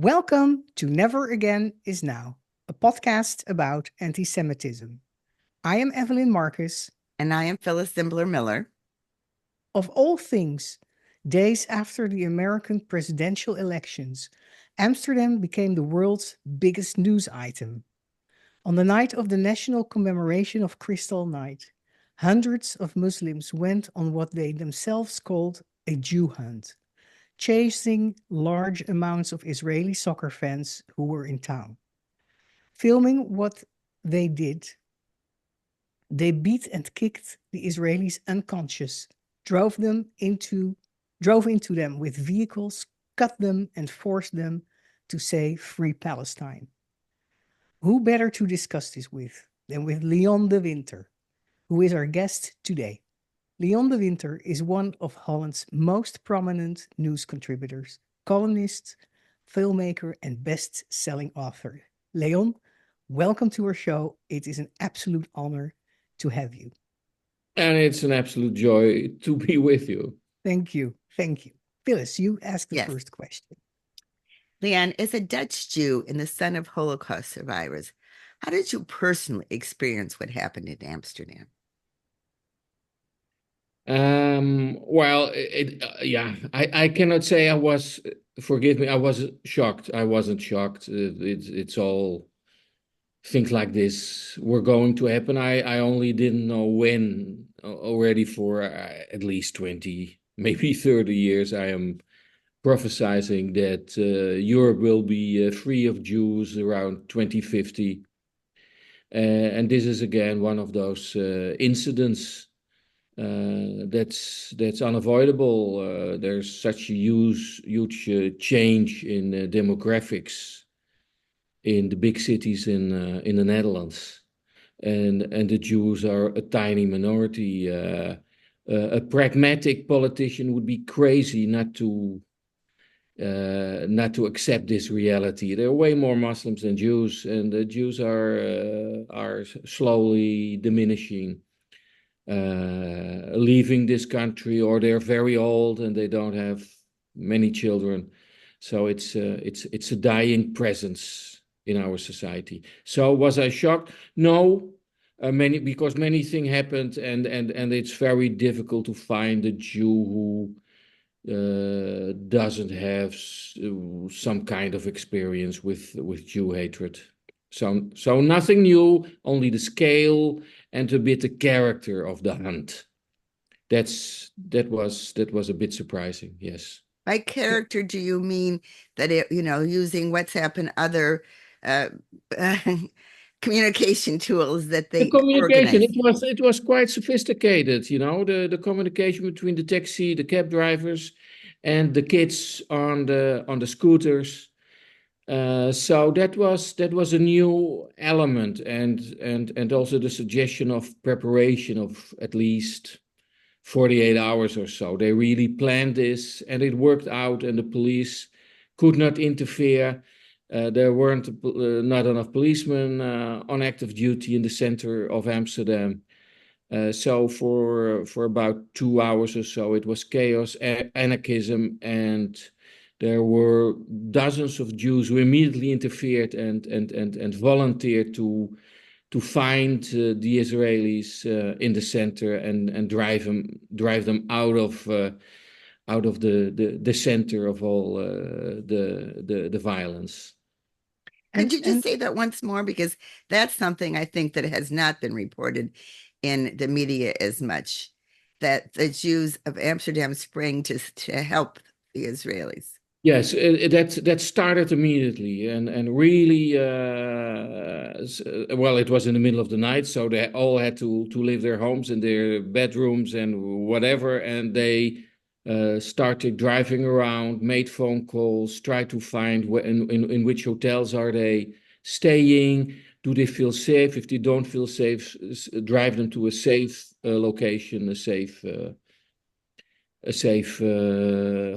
Welcome to Never Again Is Now, a podcast about anti Semitism. I am Evelyn Marcus. And I am Phyllis Zimbler Miller. Of all things, days after the American presidential elections, Amsterdam became the world's biggest news item. On the night of the national commemoration of Crystal Night, hundreds of Muslims went on what they themselves called a Jew hunt, chasing large amounts of Israeli soccer fans who were in town. Filming what they did, they beat and kicked the Israelis unconscious, drove into them with vehicles, cut them, and forced them to say Free Palestine. Who better to discuss this with than with Leon de Winter, who is our guest today? Leon de Winter is one of Holland's most prominent news contributors, columnist, filmmaker, and best-selling author. Leon, welcome to our show. It is an absolute honor to have you. And it's an absolute joy to be with you. Thank you. Thank you. Phyllis, you asked the first question. Leon, as a Dutch Jew and the son of Holocaust survivors, how did you personally experience what happened in Amsterdam? I cannot say I was, forgive me, I was shocked. I wasn't shocked. It's all things like this were going to happen. I only didn't know when, already for at least 20, maybe 30 years, I am prophesizing that Europe will be free of Jews around 2050. And this is again one of those incidents that's unavoidable. There's such a huge change in demographics in the big cities in the Netherlands, and the Jews are a tiny minority. A pragmatic politician would be crazy not to accept this reality. There are way more Muslims than Jews, and the Jews are slowly diminishing, leaving this country, or they're very old and they don't have many children. So it's a dying presence in our society. So was I shocked? No. Because many things happened, and it's very difficult to find a Jew who doesn't have some kind of experience with Jew hatred. So nothing new, only the scale and a bit the character of the hunt. That was a bit surprising. Yes. By character, do you mean that using WhatsApp and other communication tools that they communication organize? it was quite sophisticated, the communication between the taxi, the cab drivers, and the kids on the scooters. So that was a new element, and also the suggestion of preparation of at least 48 hours or so. They really planned this, and it worked out, and the police could not interfere. There weren't not enough policemen on active duty in the center of Amsterdam. So for about 2 hours or so, it was chaos, anarchism, and there were dozens of Jews who immediately interfered and volunteered to find the Israelis in the center and drive them out of the center of all the violence. Could you just say that once more? Because that's something I think that has not been reported in the media as much, that the Jews of Amsterdam sprang to help the Israelis. Yes, that started immediately, and really, well, it was in the middle of the night, so they all had to leave their homes and their bedrooms and whatever, and they started driving around, made phone calls, tried to find in which hotels are they staying, do they feel safe? If they don't feel safe, drive them to a safe location, a safe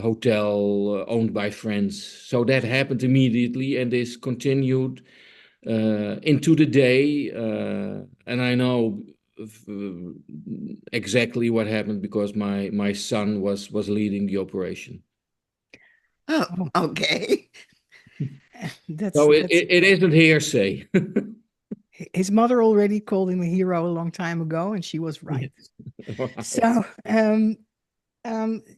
hotel owned by friends. So that happened immediately, and this continued into the day. And I know exactly what happened because my son was leading the operation. Oh, okay. That's So that's it isn't hearsay. his mother already called him a hero a long time ago, and she was right. Yes. Right. So,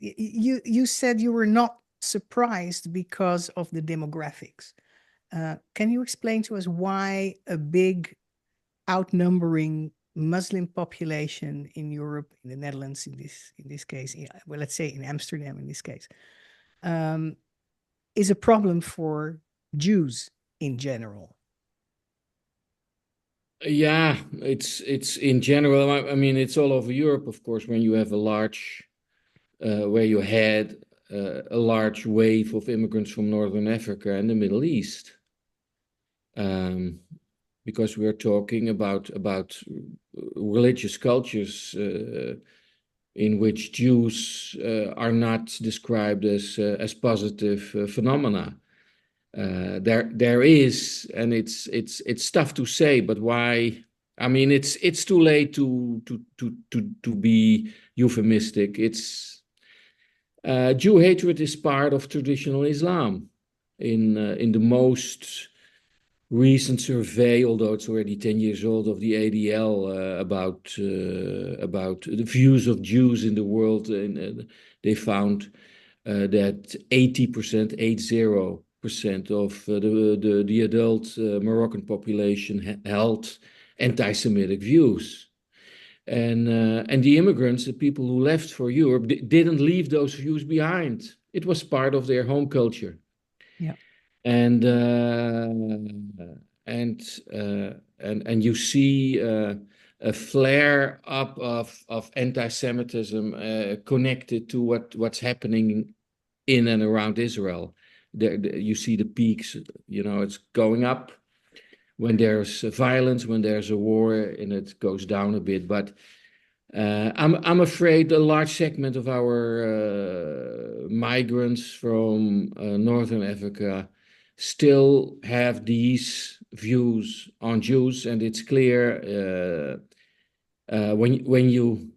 you said you were not surprised because of the demographics. Can you explain to us why a big outnumbering Muslim population in Europe, in the Netherlands, in this case, well, let's say in Amsterdam, in this case, um, is a problem for Jews in general? Yeah, it's in general. I mean, it's all over Europe, of course. When you have a large, where you had a large wave of immigrants from Northern Africa and the Middle East, um, because we are talking about religious cultures in which Jews are not described as positive phenomena. There is, and it's tough to say, but why? I mean, it's too late to be euphemistic. It's Jew hatred is part of traditional Islam. In the most recent survey, although it's already 10 years old, of the ADL about the views of Jews in the world, and they found that 80%, 80% of the adult Moroccan population held anti-Semitic views. And the immigrants, the people who left for Europe, didn't leave those views behind. It was part of their home culture. Yeah. And and and you see a flare up of anti-Semitism connected to what's happening in and around Israel. You see the peaks, it's going up when there's violence, when there's a war, and it goes down a bit. But I'm afraid a large segment of our migrants from Northern Africa still have these views on Jews, and it's clear when you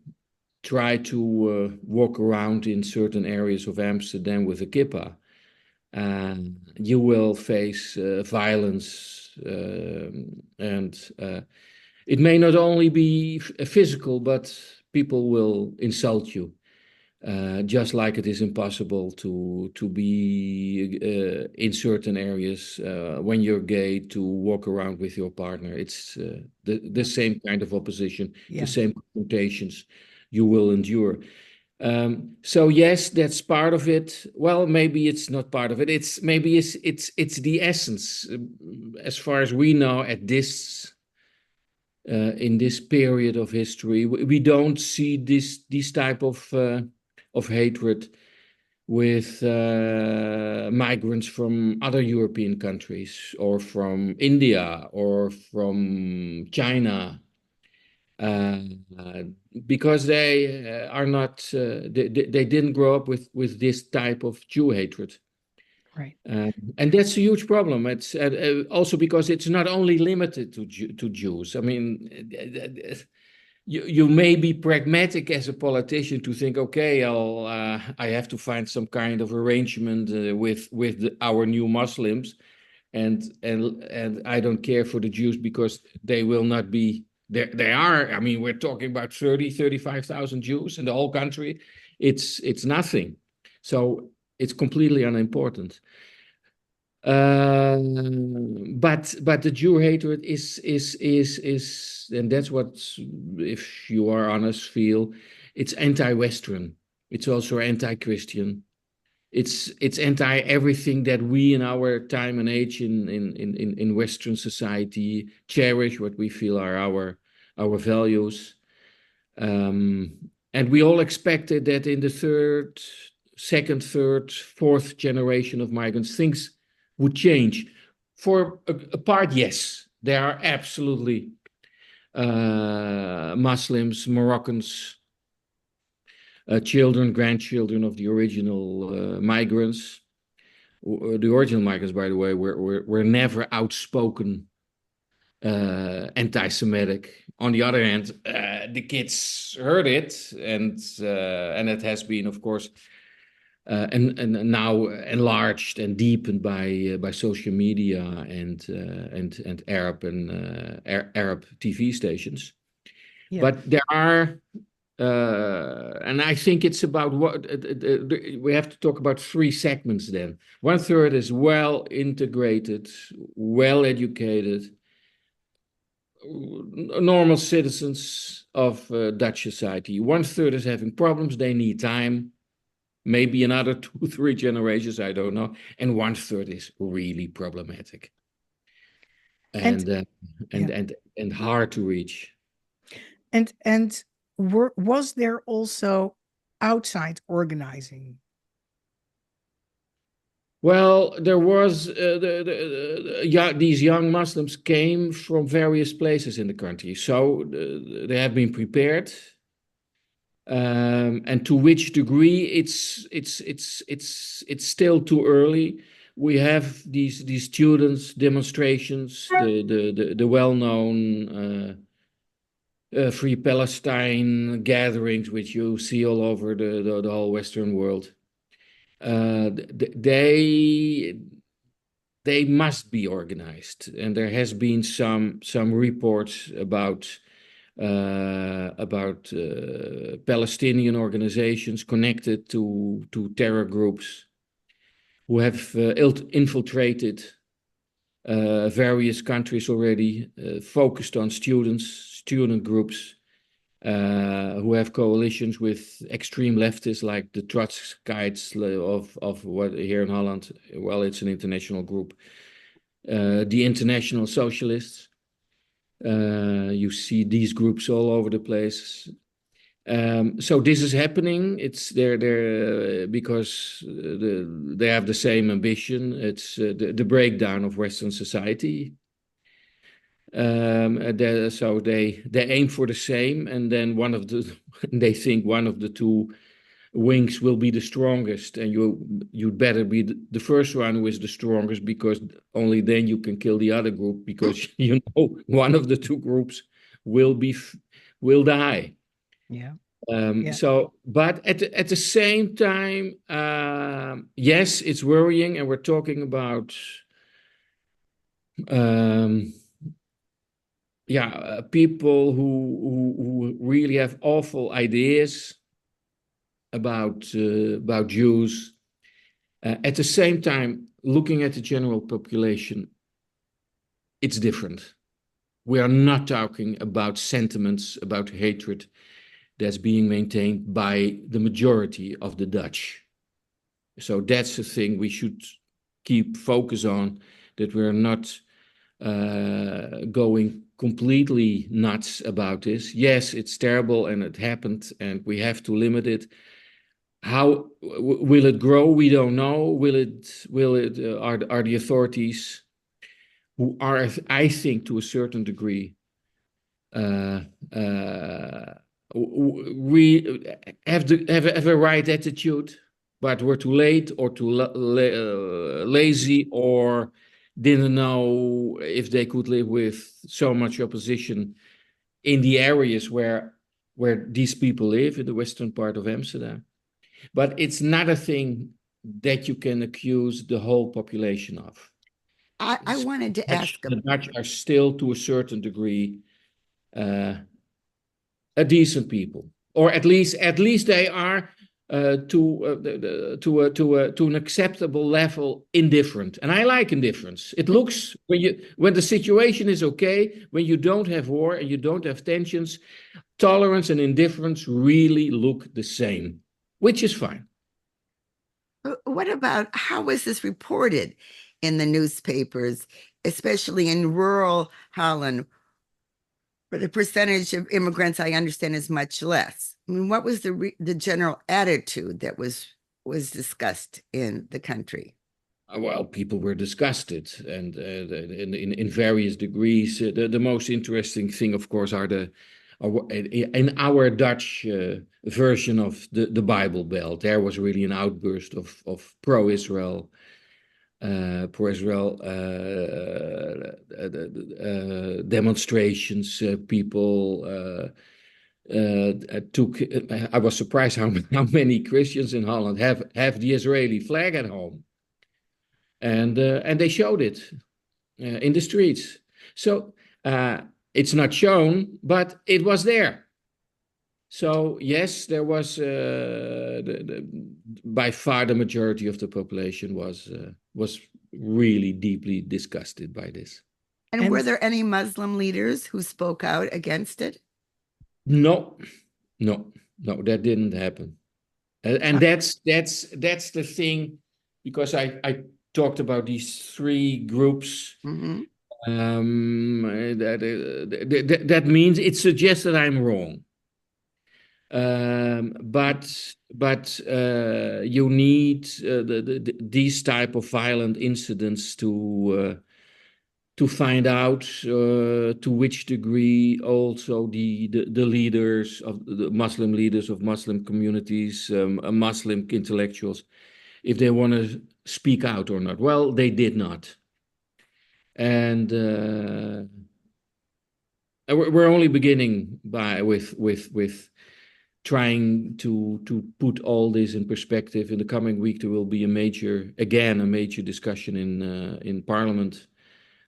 try to walk around in certain areas of Amsterdam with a kippah, you will face violence, and it may not only be physical, but people will insult you. Just like it is impossible to be in certain areas when you're gay to walk around with your partner. It's the same kind of opposition, the Yeah. same confrontations you will endure. So yes, that's part of it. Well, maybe it's not part of it. It's the essence, as far as we know at this in this period of history. We don't see this type of hatred with migrants from other European countries or from India or from China, uh, because they are not they didn't grow up with this type of Jew hatred. Right. And that's a huge problem. It's also because it's not only limited to Jews. I mean, you may be pragmatic as a politician to think, okay, I have to find some kind of arrangement with our new Muslims, and I don't care for the Jews because they will not be there. They are. I mean, we're talking about 35,000 Jews in the whole country. It's nothing. So it's completely unimportant. But the Jew hatred is, and that's what, if you are honest, feel it's anti-Western. It's also anti-Christian. It's anti everything that we in our time and age in Western society cherish, what we feel are our values. And we all expected that in the second, third, fourth generation of migrants, things would change. For a part, yes, there are absolutely Muslims, Moroccans, children, grandchildren of the original migrants. The original migrants, by the way, were never outspoken anti-Semitic. On the other hand, the kids heard it, and it has been, of course, and now enlarged and deepened by social media and Arab TV stations. Yeah. But there are, and I think it's about what we have to talk about three segments then. One third is well integrated, well educated, normal citizens of Dutch society. One third is having problems, they need time, maybe another 2, 3 generations, I don't know. And one third is really problematic And and yeah. and hard to reach. And was there also outside organizing? Well, there was yeah, these young Muslims came from various places in the country, so they have been prepared. And to which degree, it's still too early. We have these students demonstrations, the well-known Free Palestine gatherings, which you see all over the whole Western world. They must be organized, and there has been some reports about Palestinian organizations connected to terror groups who have infiltrated various countries already, focused on student groups who have coalitions with extreme leftists like the Trotskyites of what here in Holland. Well, it's an international group. The International Socialists. You see these groups all over the place. So this is happening. It's there because they have the same ambition. It's the breakdown of Western society. So they aim for the same, and then they think one of the two wings will be the strongest, and you'd better be the first one who is the strongest, because only then you can kill the other group, because you know one of the two groups will die. Yeah. So, but at the same time, yes, it's worrying, and we're talking about people who really have awful ideas about Jews. At the same time, looking at the general population, it's different. We are not talking about sentiments, about hatred that's being maintained by the majority of the Dutch. So that's the thing we should keep focus on, that we're not going completely nuts about this. Yes, it's terrible and it happened and we have to limit it. How will it grow? We don't know. Are the authorities, who are, I think, to a certain degree, we have a right attitude, but were too late or too lazy, or didn't know if they could live with so much opposition in the areas where these people live, in the western part of Amsterdam. But it's not a thing that you can accuse the whole population of. I wanted to ask. The Dutch are still, to a certain degree, a decent people, or at least they are to an acceptable level indifferent. And I like indifference. It looks, when the situation is okay, when you don't have war and you don't have tensions, tolerance and indifference really look the same, which is fine. What about, how was this reported in the newspapers, especially in rural Holland, where the percentage of immigrants, I understand, is much less? I mean, what was the general attitude that was discussed in the country? Well, people were disgusted, and in various degrees. The most interesting thing, of course, are in our Dutch version of the Bible Belt. There was really an outburst of pro-Israel demonstrations. People took. I was surprised how many Christians in Holland have the Israeli flag at home, and they showed it in the streets. So it's not shown, but it was there. So yes, there was by far the majority of the population was really deeply disgusted by this. And were there any Muslim leaders who spoke out against it? No, that didn't happen. And that's the thing, because I talked about these three groups. Mhm. That means it suggests that I'm wrong. But you need these type of violent incidents to find out to which degree also the leaders of the Muslim leaders of Muslim communities, Muslim intellectuals, if they want to speak out or not. Well, they did not, and we're only beginning with trying to put all this in perspective. In the coming week, there will be a major discussion in Parliament,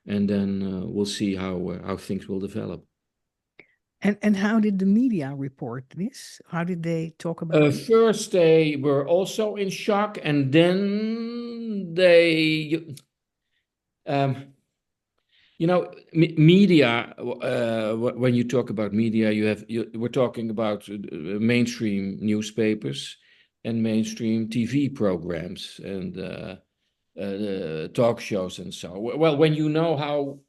and then we'll see how things will develop. And how did the media report this? How did they talk about it? First, they were also in shock, and then they, media. When you talk about media, we're talking about mainstream newspapers and mainstream TV programs and talk shows and so. Well, when you know how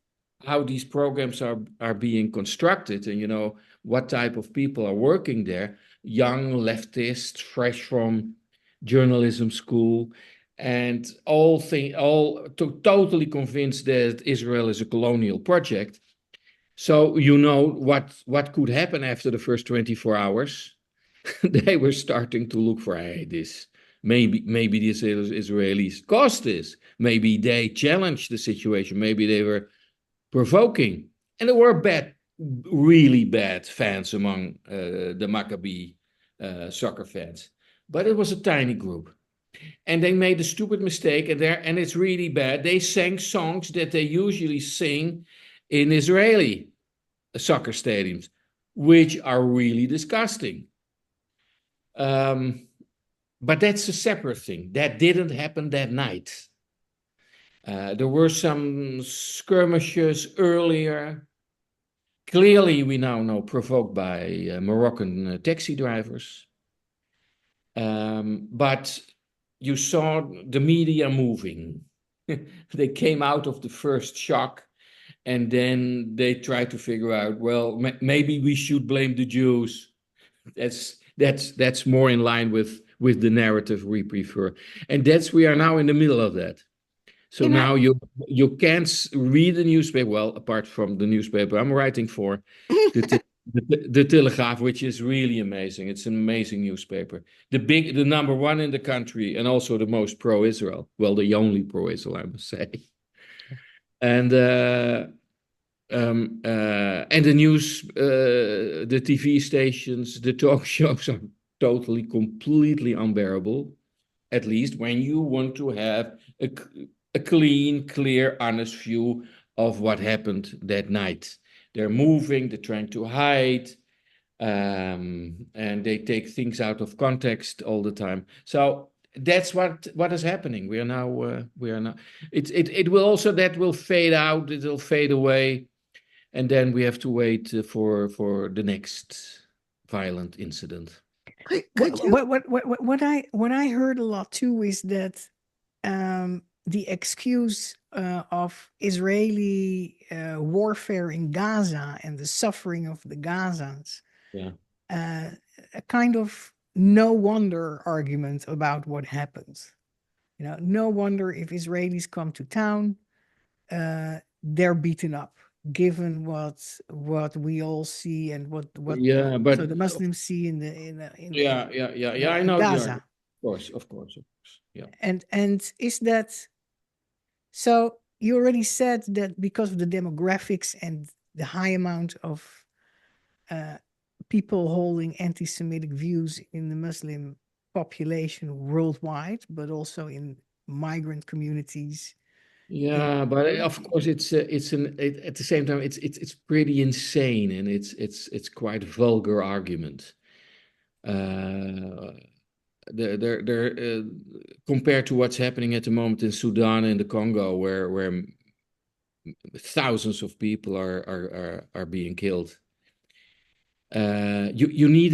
these programs are being constructed, and you know what type of people are working there, young leftists, fresh from journalism school, and totally convinced that Israel is a colonial project. So you know what could happen after the first 24 hours. They were starting to look for, hey, this maybe the Israelis caused this. Maybe they challenged the situation. Maybe they were provoking. And there were really bad fans among the Maccabi soccer fans. But it was a tiny group. And they made a stupid mistake, and it's really bad. They sang songs that they usually sing in Israeli soccer stadiums, which are really disgusting. But that's a separate thing. That didn't happen that night. There were some skirmishes earlier. Clearly, we now know, provoked by Moroccan taxi drivers. But you saw the media moving. They came out of the first shock, and then they tried to figure out, well, maybe we should blame the Jews. That's more in line with the narrative we prefer, and we are now in the middle of that. So now you can't read the newspaper. Well, apart from the newspaper I'm writing for, the Telegraaf, which is really amazing. It's an amazing newspaper. The number one in the country, and also the most pro-Israel. Well, the only pro-Israel, I must say. And the news, the TV stations, the talk shows are totally, completely unbearable. At least when you want to have a clean, clear, honest view of what happened that night. They're moving, they're trying to hide, and they take things out of context all the time. So that's what is happening. We are now. It will also, that will fade out. It will fade away, and then we have to wait for the next violent incident. What I heard a lot too is that the excuse of Israeli warfare in Gaza and the suffering of the Gazans, a kind of no wonder argument about what happens. No wonder if Israelis come to town, they're beaten up, given what we all see and what so the Muslims see in I know Gaza. Of course, yeah. And is that so? You already said that because of the demographics and the high amount of people holding anti-Semitic views in the Muslim population worldwide, but also in migrant communities. Yeah, but of course at the same time it's pretty insane, and it's quite a vulgar argument. Uh, they're compared to what's happening at the moment in Sudan and the Congo, where thousands of people are being killed. You need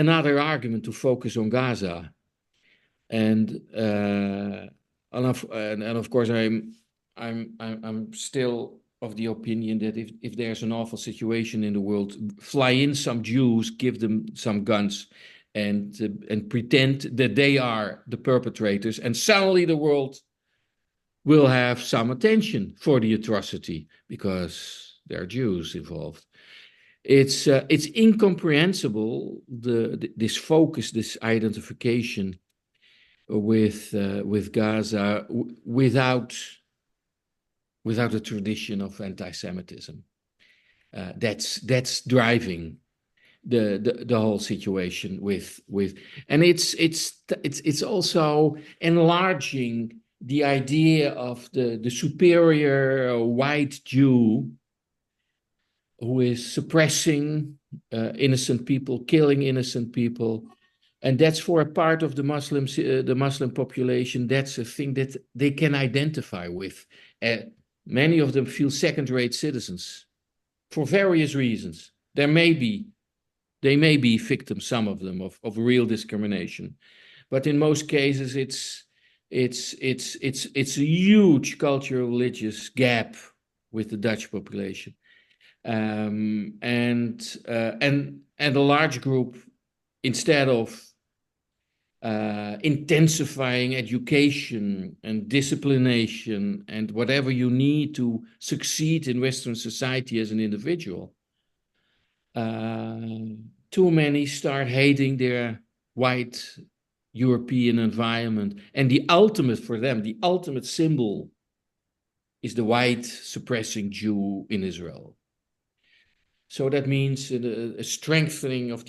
another argument to focus on Gaza, and of course I'm still of the opinion that if there's an awful situation in the world, fly in some Jews, give them some guns, and pretend that they are the perpetrators, and suddenly the world will have some attention for the atrocity because there are Jews involved. It's incomprehensible this focus, this identification with Gaza without a tradition of anti-Semitism. That's driving the whole situation and it's also enlarging the idea of the superior white Jew who is suppressing innocent people, killing innocent people. And that's for a part of the Muslim population. That's a thing that they can identify with. Many of them feel second-rate citizens for various reasons. They may be victims, some of them, of real discrimination, but in most cases, it's a huge cultural religious gap with the Dutch population, and a large group, instead of intensifying education and disciplination and whatever you need to succeed in Western society as an individual, too many start hating their white European environment. And the ultimate symbol is the white suppressing Jew in Israel. So that means a strengthening of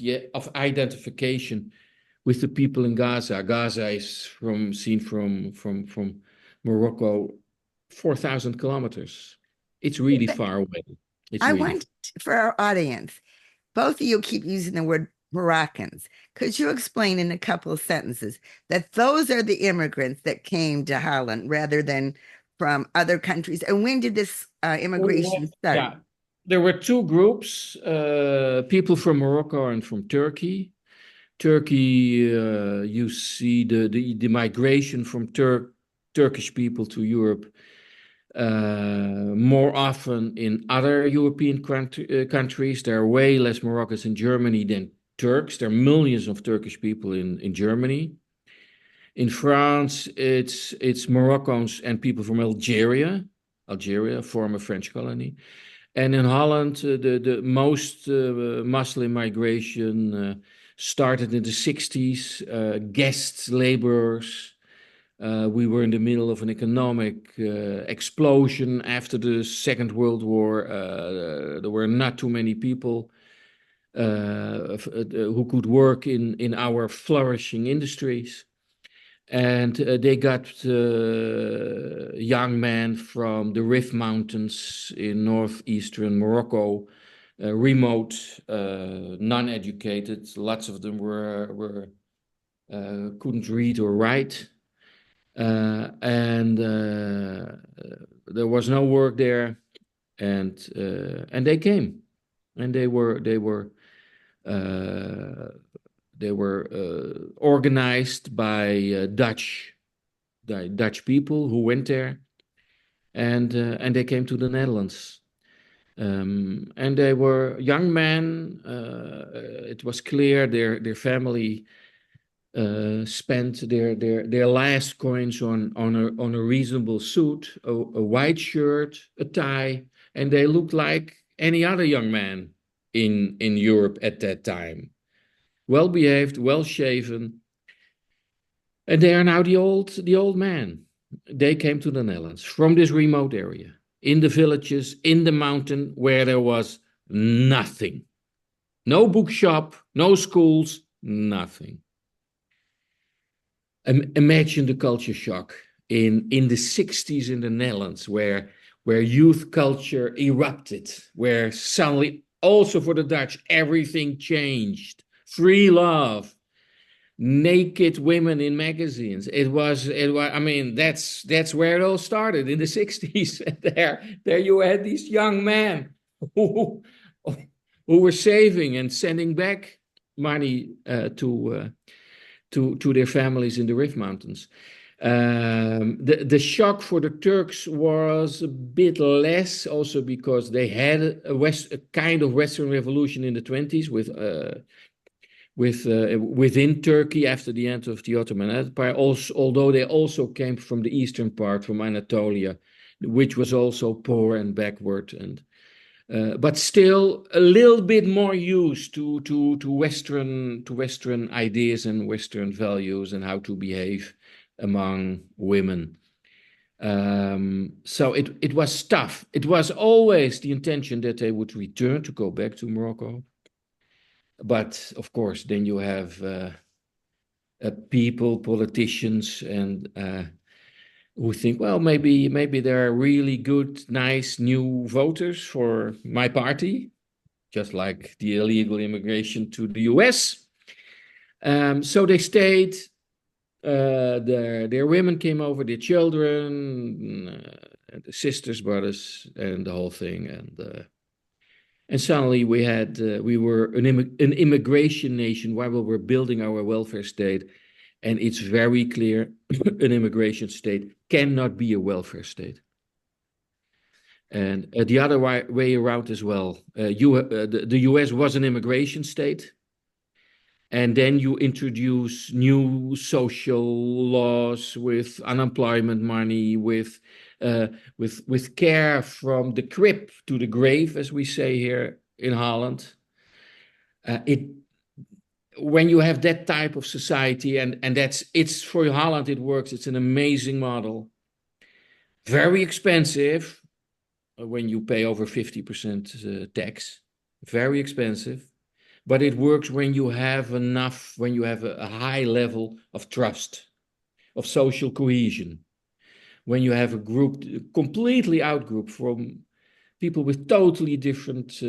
identification with the people in Gaza. Gaza is seen from Morocco, 4,000 kilometers. It's really far away. I want, for our audience, both of you keep using the word Moroccans. Could you explain in a couple of sentences that those are the immigrants that came to Holland rather than from other countries? And when did this immigration start? Yeah, there were two groups, people from Morocco and from Turkey. Turkey, you see the migration from Turkish people to Europe more often in other European countries. There are way less Moroccans in Germany than Turks. There are millions of Turkish people in Germany. In France, it's Moroccans and people from Algeria, former French colony. And in Holland, the most Muslim migration started in the 60s, guest laborers. We were in the middle of an economic explosion after the Second World War. There were not too many people who could work in our flourishing industries. And they got young men from the Rif Mountains in northeastern Morocco, remote, non-educated. Lots of them couldn't read or write, and there was no work there, and they came, and they were organized by Dutch people who went there, and they came to the Netherlands. And they were young men. It was clear their family spent their last coins on a reasonable suit, a white shirt, a tie, and they looked like any other young man in Europe at that time. Well behaved, well shaven, and they are now the old man. They came to the Netherlands from this remote area, in the villages, in the mountain where there was nothing. No bookshop, no schools, nothing. Imagine the culture shock in the 60s in the Netherlands, where youth culture erupted, where suddenly also for the Dutch everything changed. Free love, naked women in magazines. It was. I mean, that's where it all started in the 60s. And there you had these young men who who were saving and sending back money to their families in the Rift Mountains. The shock for the Turks was a bit less, also because they had a kind of Western revolution in the 20s within Turkey after the end of the Ottoman Empire. Also, although they also came from the eastern part, from Anatolia, which was also poor and backward, and but still a little bit more used to Western ideas and Western values and how to behave among women. So it was tough. It was always the intention that they would return to go back to Morocco. But of course, then you have people, politicians, and who think, well, maybe there are really good, nice new voters for my party, just like the illegal immigration to the US. So they stayed. Their women came over, their children, the sisters, brothers, and the whole thing. And suddenly we were an immigration nation while we were building our welfare state. And it's very clear an immigration state cannot be a welfare state. And the other way around as well. The US was an immigration state. And then you introduce new social laws with unemployment money, with care from the crib to the grave, as we say here in Holland. When you have that type of society, and it's for Holland, it works. It's an amazing model. Very expensive when you pay over 50% tax. Very expensive. But it works when you have a high level of trust, of social cohesion, when you have a group, completely outgroup from people with totally different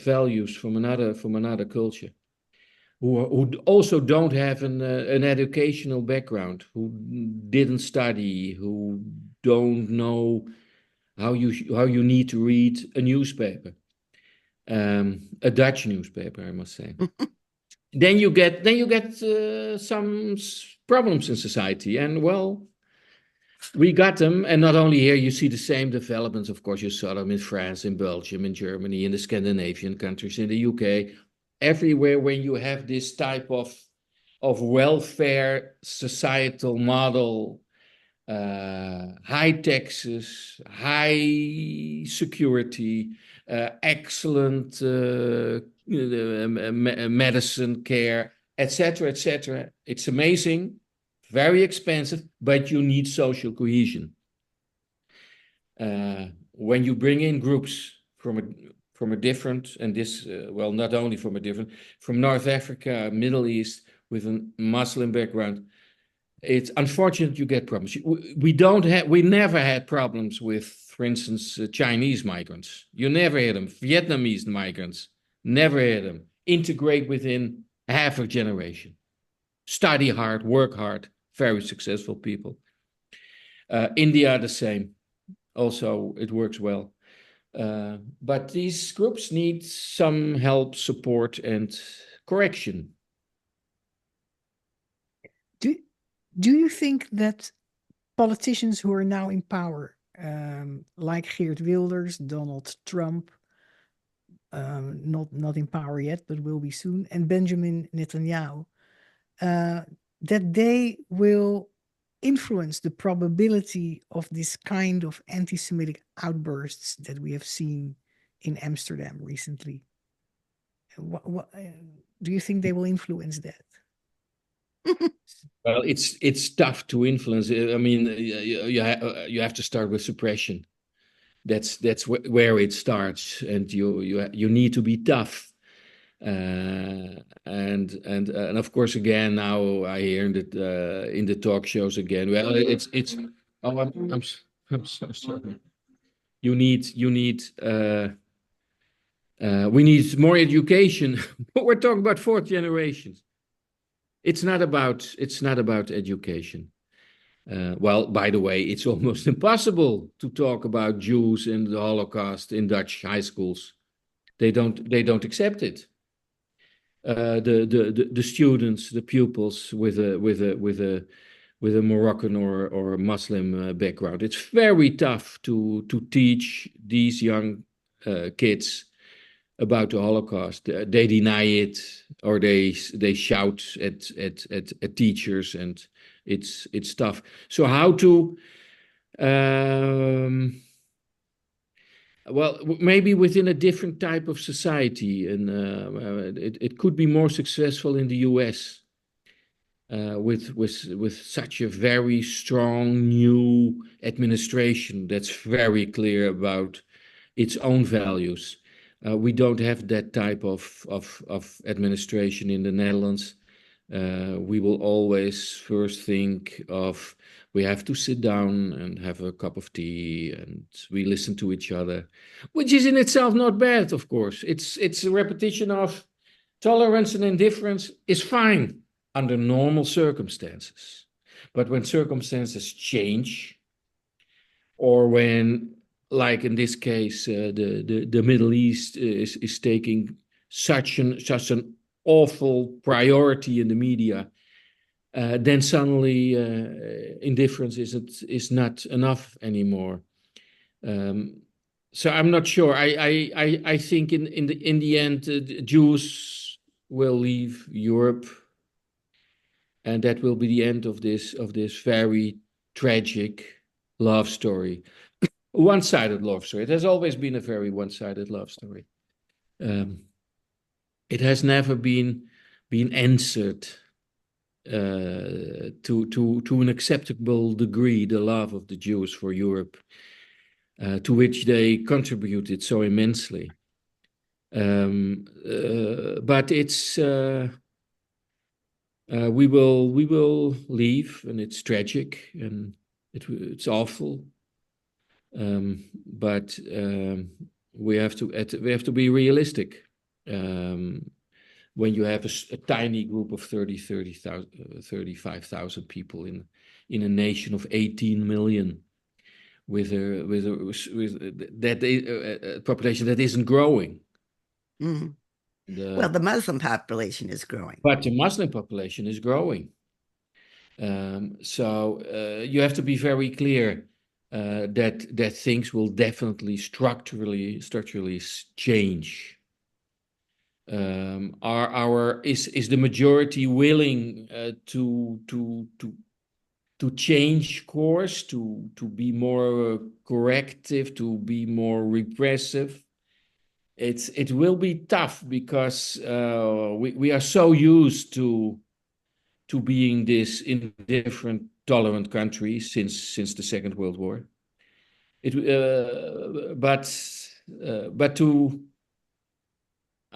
values from another culture, who also don't have an educational background, who didn't study, who don't know how you need to read a newspaper. A Dutch newspaper, I must say. then you get some problems in society, and well, we got them. And not only here, you see the same developments. Of course, you saw them in France, in Belgium, in Germany, in the Scandinavian countries, in the UK, everywhere. When you have this type of welfare societal model, high taxes, high security, excellent medicine care, etc., etc. It's amazing, very expensive, but you need social cohesion. When you bring in groups from a different, and this, well, not only from North Africa, Middle East, with a Muslim background, it's unfortunate you get problems. We never had problems with, for instance, Chinese migrants. You never hear them. Vietnamese migrants, never hear them. Integrate within half a generation. Study hard, work hard, very successful people. India, the same. Also, it works well. But these groups need some help, support, and correction. Do you think that politicians who are now in power, like Geert Wilders, Donald Trump, not in power yet, but will be soon, and Benjamin Netanyahu, that they will influence the probability of this kind of anti-Semitic outbursts that we have seen in Amsterdam recently? What do you think they will influence that? Well, it's tough to influence. I mean, you have to start with suppression. That's where it starts, and you need to be tough. And of course, again, now I hear in the talk shows again. Well, it's. Oh, I'm so sorry. We need more education. We're talking about fourth generation. It's not about education. Well, by the way, it's almost impossible to talk about Jews and the Holocaust in Dutch high schools. They don't accept it. The students, the pupils with a Moroccan or Muslim background. It's very tough to teach these young kids about the Holocaust. They deny it, or they shout at teachers, and it's tough. So how to well, maybe within a different type of society, and it could be more successful in the US with such a very strong new administration that's very clear about its own values. We don't have that type of administration in the Netherlands. We will always first think of we have to sit down and have a cup of tea and we listen to each other, which is in itself not bad, of course. It's a repetition of tolerance and indifference is fine under normal circumstances. But when circumstances change, or when, like in this case, the Middle East is taking such an awful priority in the media, then suddenly indifference is not enough anymore. So I'm not sure. I think in the end, Jews will leave Europe, and that will be the end of this very tragic love story. One-sided love story. It has always been a very one-sided love story. It has never been answered to an acceptable degree, the love of the Jews for Europe, to which they contributed so immensely. But it's we will leave, and it's tragic, and it's awful. But we have to be realistic. When you have a tiny group of 35,000 people in a nation of 18 million, with that population that isn't growing. Mm-hmm. Well, the Muslim population is growing. But the Muslim population is growing. So you have to be very clear that things will definitely structurally change. Is the majority willing to change course, to be more corrective, to be more repressive? It will be tough, because we are so used to being this indifferent, tolerant country since the Second World War.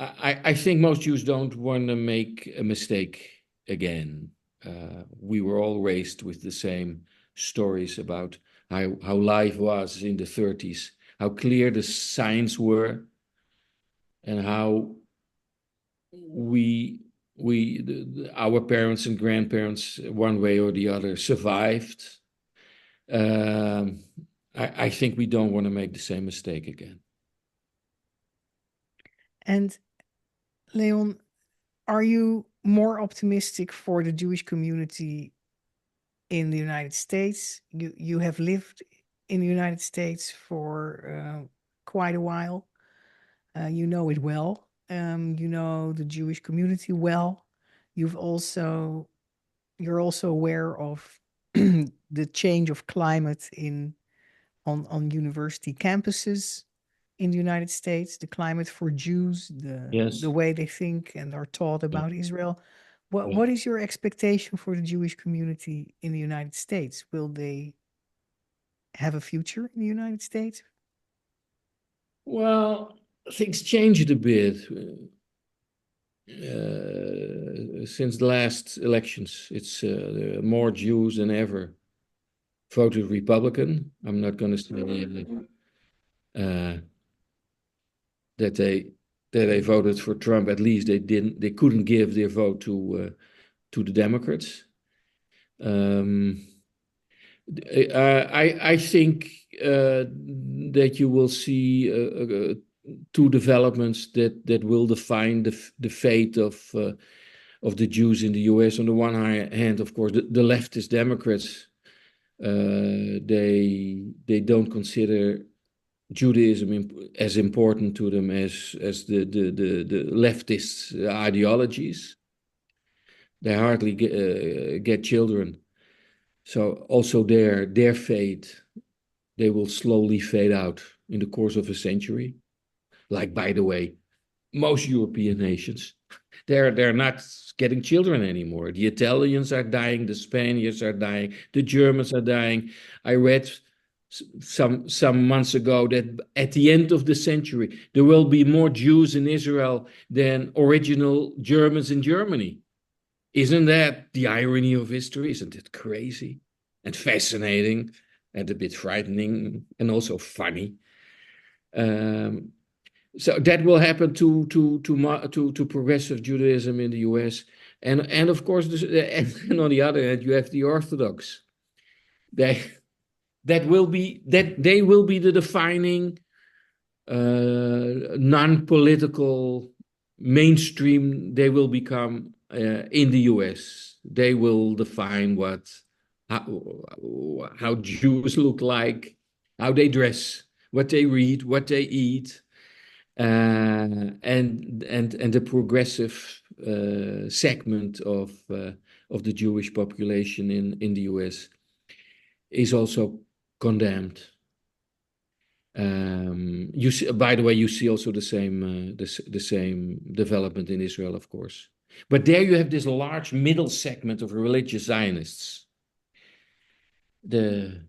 I think most Jews don't want to make a mistake again. We were all raised with the same stories about how life was in the 30s, how clear the signs were, and how our parents and grandparents, one way or the other, survived. I think we don't want to make the same mistake again. And Leon, are you more optimistic for the Jewish community in the United States? You have lived in the United States for quite a while. You know it well. You know the Jewish community well. You're also aware of the change of climate on university campuses in the United States, the climate for Jews, Yes. the way they think and are taught Yeah. about Israel. Yeah. What is your expectation for the Jewish community in the United States? Will they have a future in the United States? Well, things changed a bit. since the last elections. It's more Jews than ever voted Republican. I'm not going to say that they voted for Trump. At least they couldn't give their vote to the Democrats. I think that you will see two developments that will define the fate of the Jews in the U.S. On the one hand, of course, the leftist Democrats, they don't consider Judaism as important to them as the leftist ideologies. They hardly get children. So also their fate, they will slowly fade out in the course of a century. Like, by the way, most European nations, they're not getting children anymore. The Italians are dying, the Spaniards are dying, the Germans are dying. I read some months ago that at the end of the century, there will be more Jews in Israel than original Germans in Germany. Isn't that the irony of history? Isn't it crazy and fascinating and a bit frightening and also funny? So that will happen to progressive Judaism in the U.S. And of course, and on the other hand, you have the Orthodox. They will be the defining non-political mainstream. They will become in the U.S. They will define how Jews look like, how they dress, what they read, what they eat, and the progressive segment of the Jewish population in the U.S. is also condemned. You see, by the way, you see also the same development in Israel, of course. But there you have this large middle segment of religious Zionists, and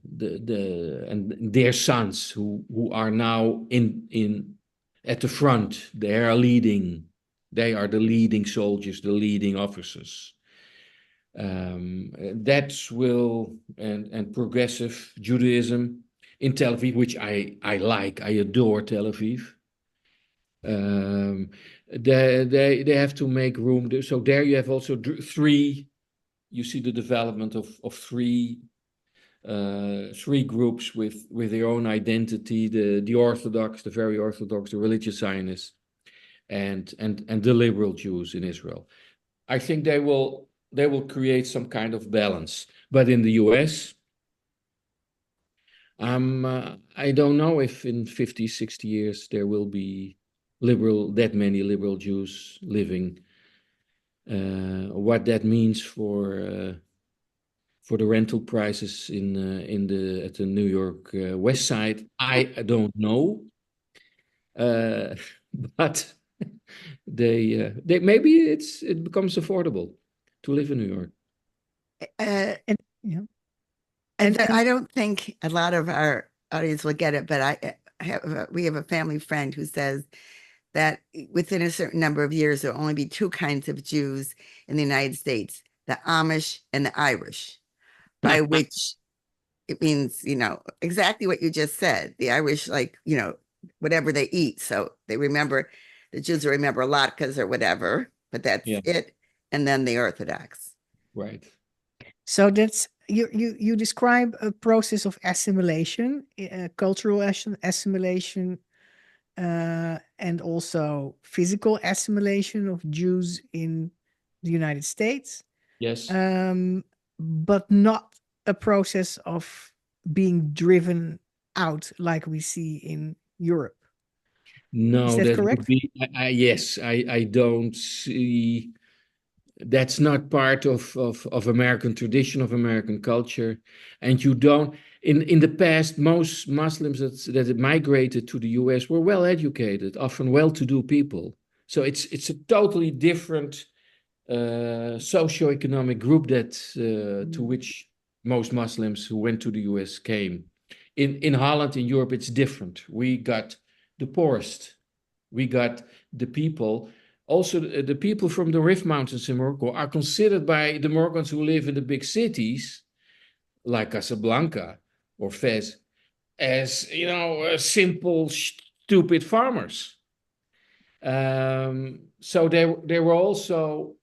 their sons who are now in at the front. They are the leading soldiers, the leading officers. That will and progressive Judaism in Tel Aviv, which I like, I adore Tel Aviv. They have to make room. So there you have also three. You see the development of three groups with their own identity: the Orthodox, the very Orthodox, the religious Zionists, and the liberal Jews in Israel. I think they will create some kind of balance. But in the U.S., I don't know if in 50, 60 years there will be that many liberal Jews living. What that means for the rental prices at the New York West Side, I don't know. But they maybe it becomes affordable to live in New York. And yeah. And I don't think a lot of our audience will get it, but we have a family friend who says that within a certain number of years, there will only be two kinds of Jews in the United States, the Amish and the Irish, by which it means, exactly what you just said. The Irish, whatever they eat. So the Jews will remember latkes or whatever, but that's it. And then the Orthodox. Right. So that's you describe a process of assimilation, cultural assimilation, and also physical assimilation of Jews in the United States. Yes. But not a process of being driven out like we see in Europe. No, is that correct? Would be, yes, I don't see. That's not part of American tradition, of American culture. And you don't, in the past, most Muslims that migrated to the US were well educated, often well-to-do people. So it's a totally different socioeconomic group to which most Muslims who went to the US came. In Holland, in Europe, it's different. We got the poorest. We got the people also the people from the Rift Mountains in Morocco are considered by the Moroccans who live in the big cities, like Casablanca or Fez, as, simple, stupid farmers. So they were also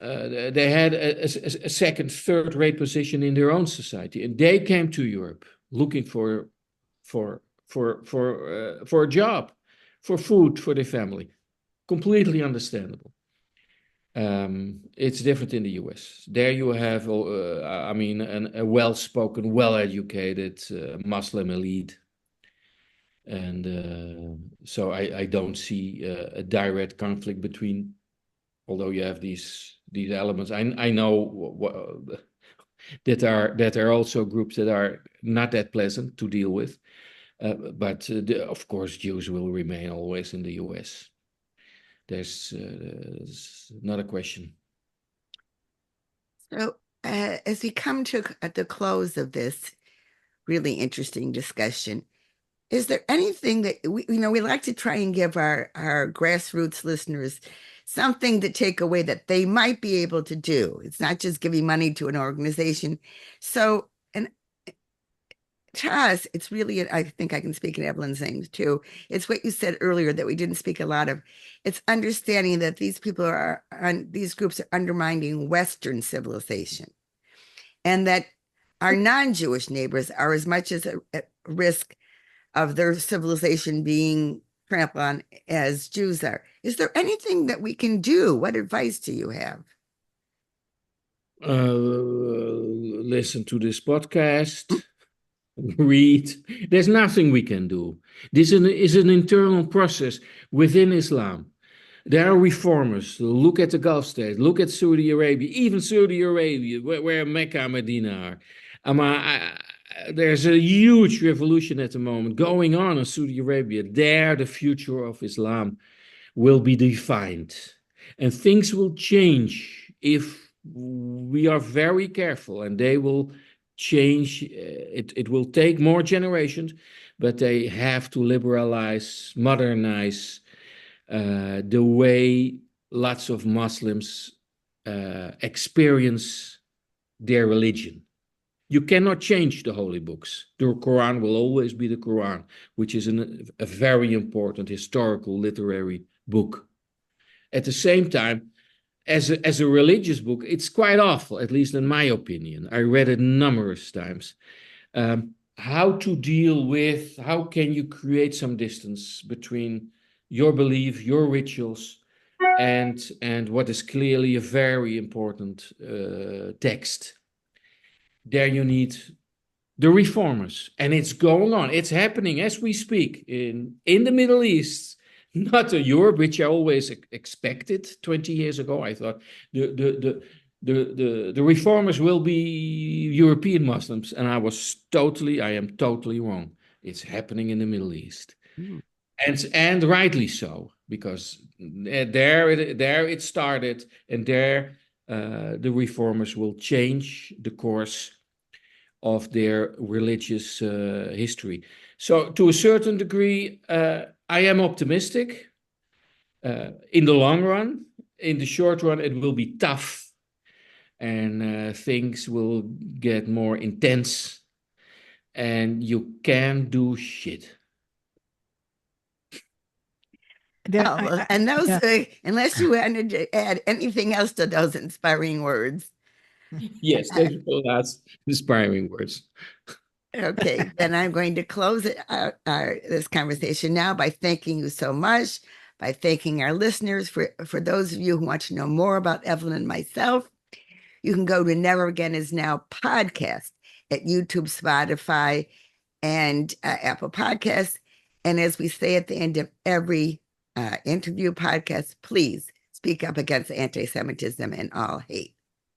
they had a second, third-rate position in their own society, and they came to Europe looking for a job, for food for their family. Completely understandable. It's different in the US. There you have, a well-spoken, well-educated Muslim elite. And so I don't see a direct conflict between, although you have these elements. I know that are also groups that are not that pleasant to deal with, but of course Jews will remain always in the US. There's not a question. So as we come to at the close of this really interesting discussion, is there anything that we like to try and give our grassroots listeners something to take away that they might be able to do? It's not just giving money to an organization. So, and to us, it's really, I think I can speak in Evelyn's name too. It's what you said earlier that we didn't speak a lot of. It's understanding that these people these groups are undermining Western civilization, and that our non-Jewish neighbors are as much as at risk of their civilization being trampled on as Jews are. Is there anything that we can do? What advice do you have? Listen to this podcast, read. There's nothing we can do. This is an internal process within Islam. There are reformers. Look at the Gulf states. Look at Saudi Arabia. Even Saudi Arabia, where Mecca and Medina are. There's a huge revolution at the moment going on in Saudi Arabia. There, the future of Islam will be defined. And things will change if we are very careful, and they will change. It will take more generations, but they have to liberalize, modernize the way lots of Muslims experience their religion. You cannot change the holy books. The Quran will always be the Quran, which is a very important historical literary book. At the same time, as a religious book, it's quite awful, at least in my opinion. I read it numerous times. How can you create some distance between your belief, your rituals, and what is clearly a very important text? There you need the reformers, and it's going on. It's happening as we speak in the Middle East, not in Europe, which I always expected 20 years ago. I thought the reformers will be European Muslims, and I am totally wrong. It's happening in the Middle East, and rightly so, because there it started, and there the reformers will change the course of their religious history. So to a certain degree, I am optimistic. In the long run, in the short run, it will be tough, and things will get more intense, and you can't do shit. Unless you wanted to add anything else to those inspiring words. Yes, those are the last inspiring words. Okay, then I'm going to close this conversation now by thanking you so much, by thanking our listeners. For those of you who want to know more about Evelyn and myself, you can go to Never Again Is Now podcast at YouTube, Spotify, and Apple Podcasts. And as we say at the end of every interview podcast, please speak up against anti-Semitism and all hate.